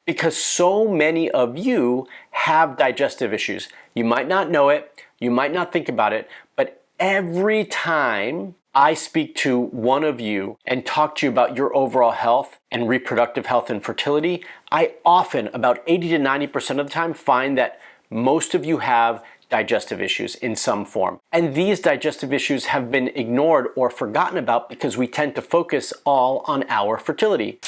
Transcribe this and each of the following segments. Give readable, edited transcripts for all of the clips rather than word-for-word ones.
because so many of you have digestive issues. You might not know it, you might not think about it, but every time I speak to one of you and talk to you about your overall health and reproductive health and fertility, I often, about 80 to 90% of the time, find that most of you have digestive issues in some form. And these digestive issues have been ignored or forgotten about because we tend to focus all on our fertility.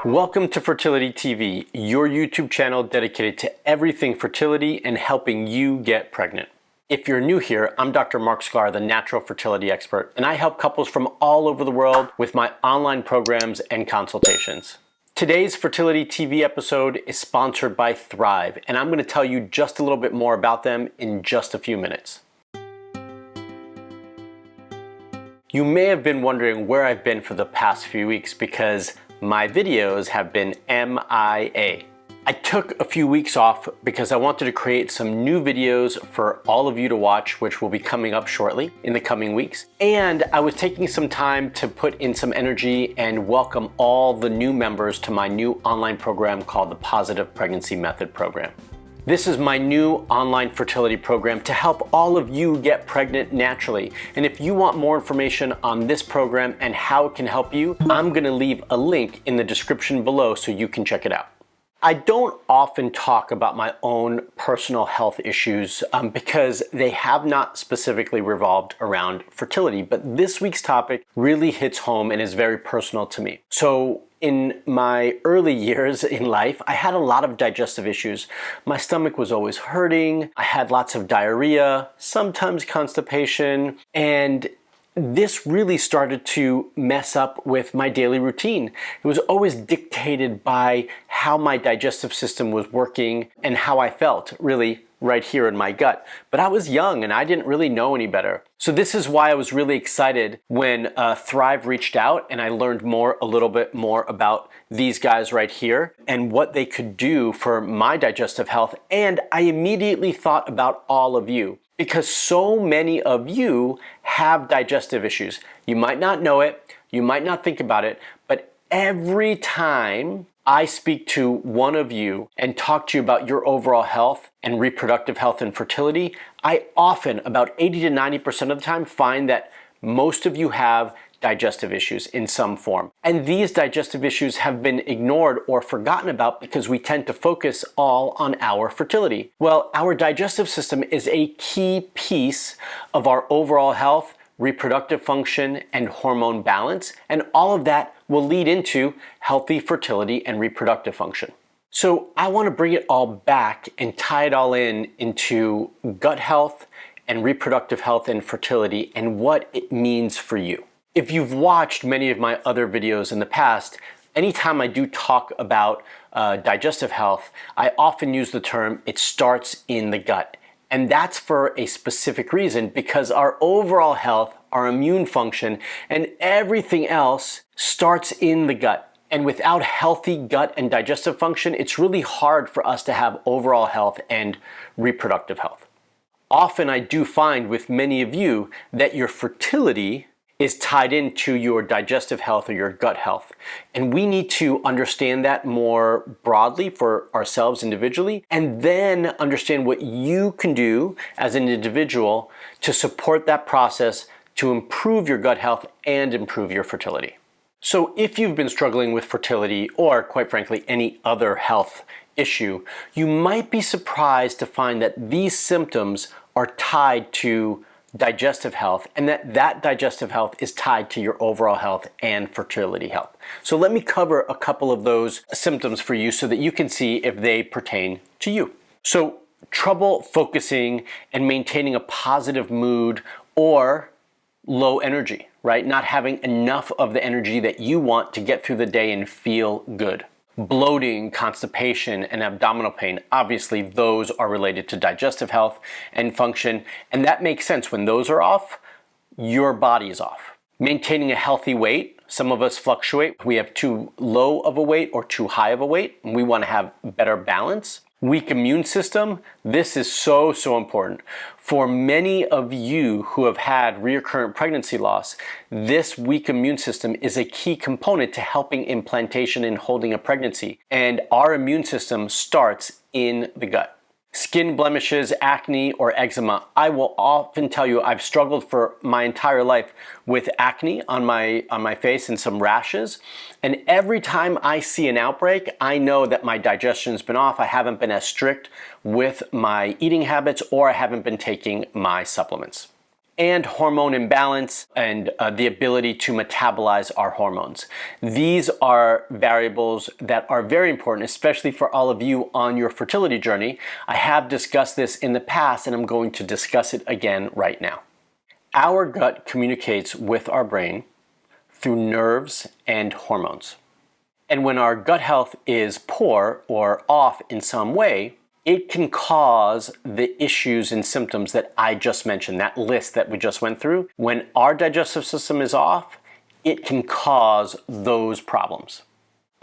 Welcome to Fertility TV, your YouTube channel dedicated to everything fertility and helping you get pregnant. If you're new here, I'm Dr. Marc Sklar, the natural fertility expert, and I help couples from all over the world with my online programs and consultations. Today's Fertility TV episode is sponsored by Thrive, and I'm going to tell you just a little bit more about them in just a few minutes. You may have been wondering where I've been for the past few weeks because my videos have been MIA. I took a few weeks off because I wanted to create some new videos for all of you to watch, which will be coming up shortly in the coming weeks. And I was taking some time to put in some energy and welcome all the new members to my new online program called the Positive Pregnancy Method Program. This is my new online fertility program to help all of you get pregnant naturally. And if you want more information on this program and how it can help you, I'm going to leave a link in the description below so you can check it out. I don't often talk about my own personal health issues because they have not specifically revolved around fertility, but this week's topic really hits home and is very personal to me. So in my early years in life, I had a lot of digestive issues. My stomach was always hurting, I had lots of diarrhea, sometimes constipation, and this really started to mess up with my daily routine. It was always dictated by how my digestive system was working and how I felt, really right here in my gut. But I was young and I didn't really know any better. So this is why I was really excited when Thrive reached out and I learned a little bit more about these guys right here and what they could do for my digestive health. And I immediately thought about all of you, because so many of you have digestive issues. You might not know it, you might not think about it, but every time I speak to one of you and talk to you about your overall health and reproductive health and fertility, I often, about 80 to 90% of the time, find that most of you have digestive issues in some form. And these digestive issues have been ignored or forgotten about because we tend to focus all on our fertility. Well, our digestive system is a key piece of our overall health, reproductive function, and hormone balance, and all of that will lead into healthy fertility and reproductive function. So I want to bring it all back and tie it all into gut health and reproductive health and fertility and what it means for you. If you've watched many of my other videos in the past, anytime I do talk about digestive health, I often use the term, it starts in the gut. And that's for a specific reason, because our overall health, our immune function, and everything else starts in the gut. And without healthy gut and digestive function, it's really hard for us to have overall health and reproductive health. Often I do find with many of you that your fertility is tied into your digestive health or your gut health. And we need to understand that more broadly for ourselves individually, and then understand what you can do as an individual to support that process to improve your gut health and improve your fertility. So if you've been struggling with fertility or, quite frankly, any other health issue, you might be surprised to find that these symptoms are tied to digestive health, and that digestive health is tied to your overall health and fertility health. So let me cover a couple of those symptoms for you so that you can see if they pertain to you. So trouble focusing and maintaining a positive mood or low energy, right? Not having enough of the energy that you want to get through the day and feel good. Bloating, constipation, and abdominal pain, obviously those are related to digestive health and function, and that makes sense. When those are off, your body is off. Maintaining a healthy weight, some of us fluctuate. We have too low of a weight or too high of a weight, and we want to have better balance. Weak immune system, this is so important. For many of you who have had recurrent pregnancy loss, this weak immune system is a key component to helping implantation and holding a pregnancy. And our immune system starts in the gut. Skin blemishes, acne, or eczema. I will often tell you I've struggled for my entire life with acne on my face and some rashes. And every time I see an outbreak, I know that my digestion's been off. I haven't been as strict with my eating habits, or I haven't been taking my supplements. And hormone imbalance and the ability to metabolize our hormones. These are variables that are very important, especially for all of you on your fertility journey. I have discussed this in the past, and I'm going to discuss it again right now. Our gut communicates with our brain through nerves and hormones. And when our gut health is poor or off in some way, it can cause the issues and symptoms that I just mentioned, that list that we just went through. When our digestive system is off, it can cause those problems.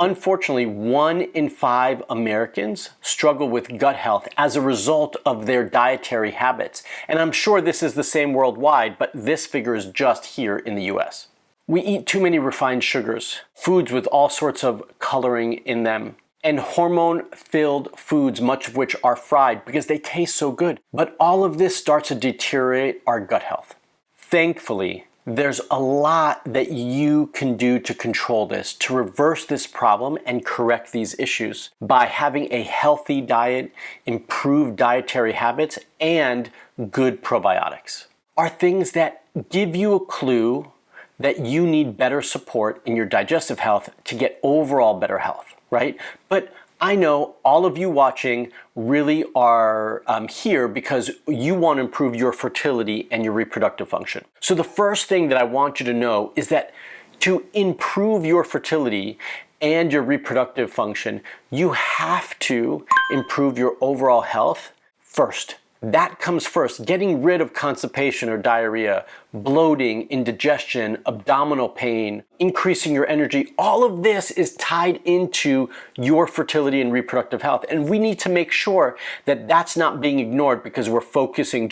Unfortunately, 1 in 5 Americans struggle with gut health as a result of their dietary habits. And I'm sure this is the same worldwide, but this figure is just here in the US. We eat too many refined sugars, foods with all sorts of coloring in them, and hormone-filled foods, much of which are fried because they taste so good. But all of this starts to deteriorate our gut health. Thankfully, there's a lot that you can do to control this, to reverse this problem and correct these issues by having a healthy diet, improved dietary habits, and good probiotics. Are things that give you a clue that you need better support in your digestive health to get overall better health. Right? But I know all of you watching really are here because you want to improve your fertility and your reproductive function. So the first thing that I want you to know is that to improve your fertility and your reproductive function, you have to improve your overall health first. That comes first. Getting rid of constipation or diarrhea, bloating, indigestion, abdominal pain, increasing your energy. All of this is tied into your fertility and reproductive health. And we need to make sure that that's not being ignored because we're focusing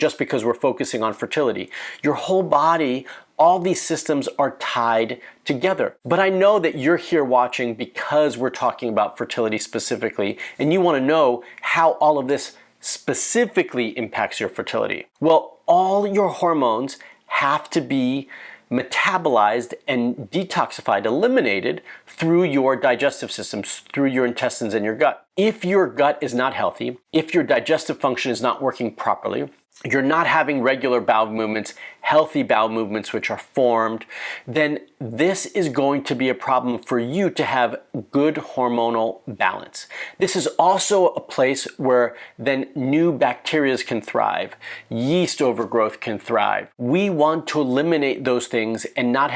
on fertility. Your whole body, all these systems are tied together. But I know that you're here watching because we're talking about fertility specifically, and you want to know how all of this specifically impacts your fertility. Well, all your hormones have to be metabolized and detoxified, eliminated through your digestive systems, through your intestines and your gut. If your gut is not healthy, if your digestive function is not working properly, you're not having regular bowel movements, healthy bowel movements which are formed, then this is going to be a problem for you to have good hormonal balance. This is also a place where then new bacteria can thrive, yeast overgrowth can thrive. We want to eliminate those things and not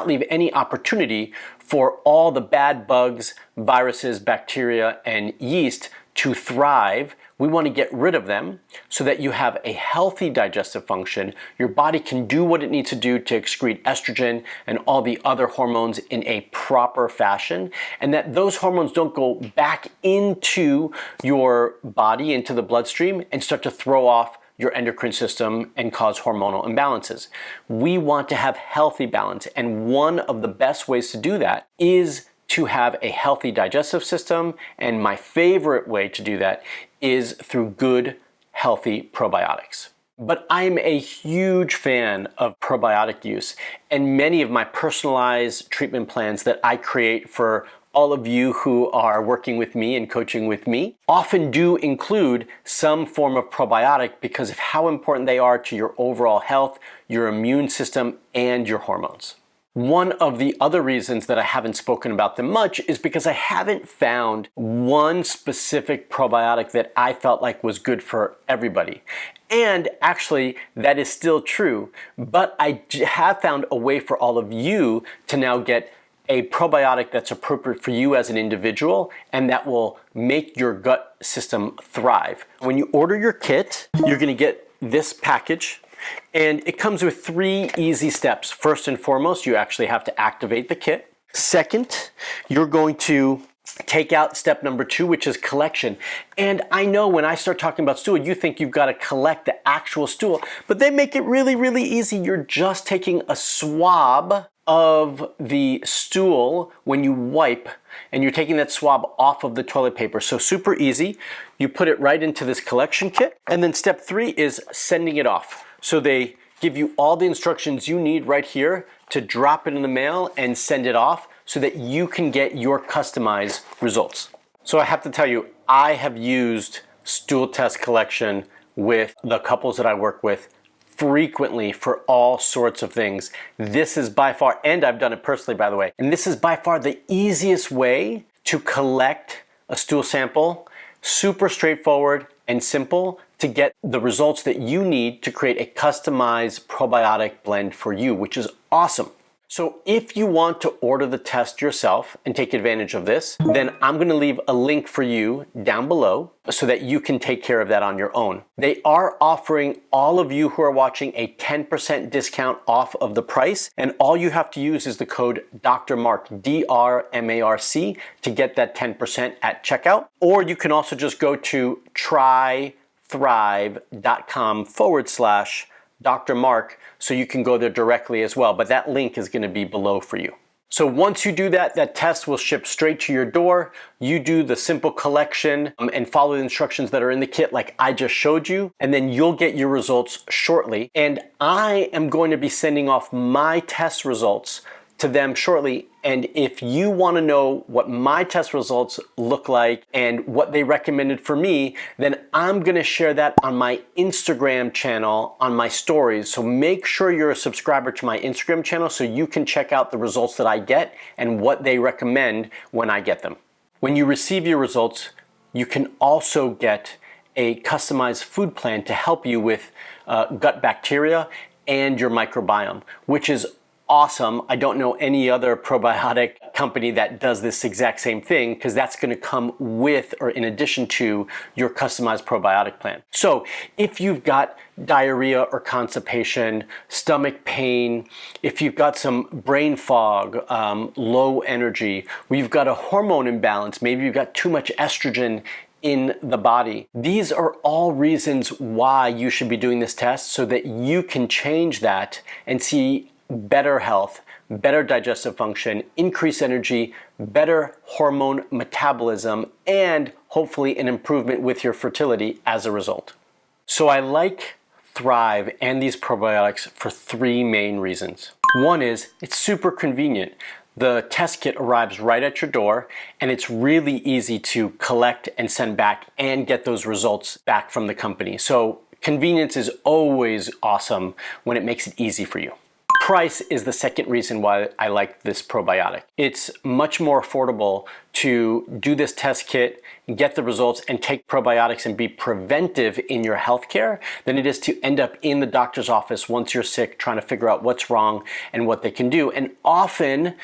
leave any opportunity for all the bad bugs, viruses, bacteria, and yeast to thrive. We want to get rid of them so that you have a healthy digestive function. Your body can do what it needs to do to excrete estrogen and all the other hormones in a proper fashion, and that those hormones don't go back into your body, into the bloodstream, and start to throw off your endocrine system and cause hormonal imbalances. We want to have healthy balance, and one of the best ways to do that is to have a healthy digestive system, and my favorite way to do that is through good, healthy probiotics. But I'm a huge fan of probiotic use, and many of my personalized treatment plans that I create for all of you who are working with me and coaching with me often do include some form of probiotic because of how important they are to your overall health, your immune system, and your hormones. One of the other reasons that I haven't spoken about them much is because I haven't found one specific probiotic that I felt like was good for everybody. And actually, that is still true, but I have found a way for all of you to now get a probiotic that's appropriate for you as an individual and that will make your gut system thrive. When you order your kit, you're gonna get this package. And it comes with 3 easy steps. First and foremost, you actually have to activate the kit. Second, you're going to take out step number 2, which is collection. And I know when I start talking about stool, you think you've got to collect the actual stool, but they make it really, really easy. You're just taking a swab of the stool when you wipe, and you're taking that swab off of the toilet paper. So super easy. You put it right into this collection kit. And then step 3 is sending it off. So they give you all the instructions you need right here to drop it in the mail and send it off so that you can get your customized results. So I have to tell you, I have used stool test collection with the couples that I work with frequently for all sorts of things. This is by far, and I've done it personally, by the way, and this is by far the easiest way to collect a stool sample. Super straightforward and simple to get the results that you need to create a customized probiotic blend for you, which is awesome. So if you want to order the test yourself and take advantage of this, then I'm going to leave a link for you down below so that you can take care of that on your own. They are offering all of you who are watching a 10% discount off of the price, and all you have to use is the code Dr. Marc, DRMARC, to get that 10% at checkout. Or you can also just go to trythrive.com/Dr. Marc, so you can go there directly as well, but that link is going to be below for you. So once you do that, that test will ship straight to your door. You do the simple collection and follow the instructions that are in the kit like I just showed you, and then you'll get your results shortly. And I am going to be sending off my test results to them shortly. And if you want to know what my test results look like and what they recommended for me, then I'm going to share that on my Instagram channel on my stories. So make sure you're a subscriber to my Instagram channel so you can check out the results that I get and what they recommend when I get them. When you receive your results, you can also get a customized food plan to help you with gut bacteria and your microbiome, which is awesome. I don't know any other probiotic company that does this exact same thing, because that's going to come with or in addition to your customized probiotic plan. So if you've got diarrhea or constipation, stomach pain, if you've got some brain fog, low energy, we've got a hormone imbalance, maybe you've got too much estrogen in the body. These are all reasons why you should be doing this test so that you can change that and see better health, better digestive function, increased energy, better hormone metabolism, and hopefully an improvement with your fertility as a result. So I like Thrive and these probiotics for 3 main reasons. One is it's super convenient. The test kit arrives right at your door, and it's really easy to collect and send back and get those results back from the company. So convenience is always awesome when it makes it easy for you. Price is the second reason why I like this probiotic. It's much more affordable to do this test kit, get the results, and take probiotics and be preventive in your healthcare than it is to end up in the doctor's office once you're sick trying to figure out what's wrong and what they can do. And often,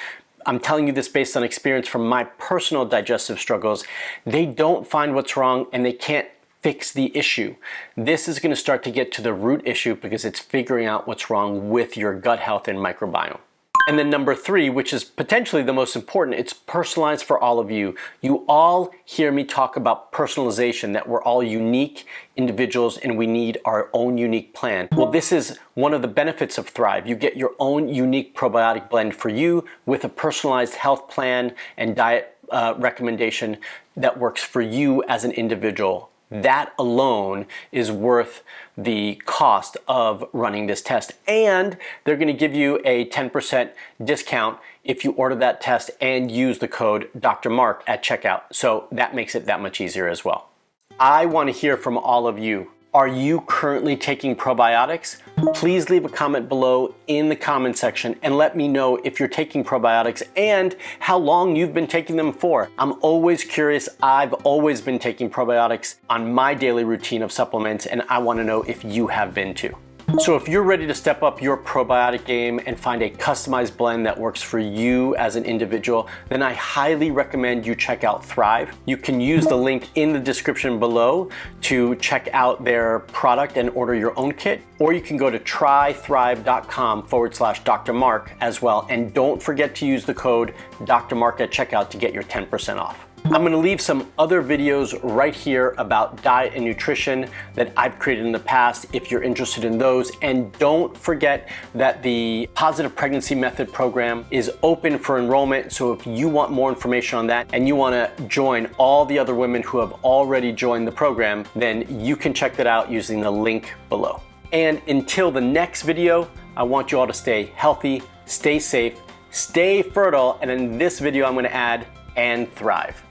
I'm telling you this based on experience from my personal digestive struggles, they don't find what's wrong and they can't fix the issue. This is going to start to get to the root issue because it's figuring out what's wrong with your gut health and microbiome. And then number 3, which is potentially the most important, it's personalized for all of you. You all hear me talk about personalization, that we're all unique individuals and we need our own unique plan. Well, this is one of the benefits of Thrive. You get your own unique probiotic blend for you with a personalized health plan and diet recommendation that works for you as an individual. That alone is worth the cost of running this test. And they're going to give you a 10% discount if you order that test and use the code Dr. Marc at checkout. So that makes it that much easier as well. I want to hear from all of you. Are you currently taking probiotics? Please leave a comment below in the comment section and let me know if you're taking probiotics and how long you've been taking them for. I'm always curious. I've always been taking probiotics on my daily routine of supplements, and I want to know if you have been too. So if you're ready to step up your probiotic game and find a customized blend that works for you as an individual, then I highly recommend you check out Thrive. You can use the link in the description below to check out their product and order your own kit, or you can go to trythrive.com/Dr. Marc as well. And don't forget to use the code Dr. Marc at checkout to get your 10% off. I'm gonna leave some other videos right here about diet and nutrition that I've created in the past if you're interested in those. And don't forget that the Positive Pregnancy Method program is open for enrollment. So if you want more information on that and you wanna join all the other women who have already joined the program, then you can check that out using the link below. And until the next video, I want you all to stay healthy, stay safe, stay fertile, and in this video I'm gonna add and thrive.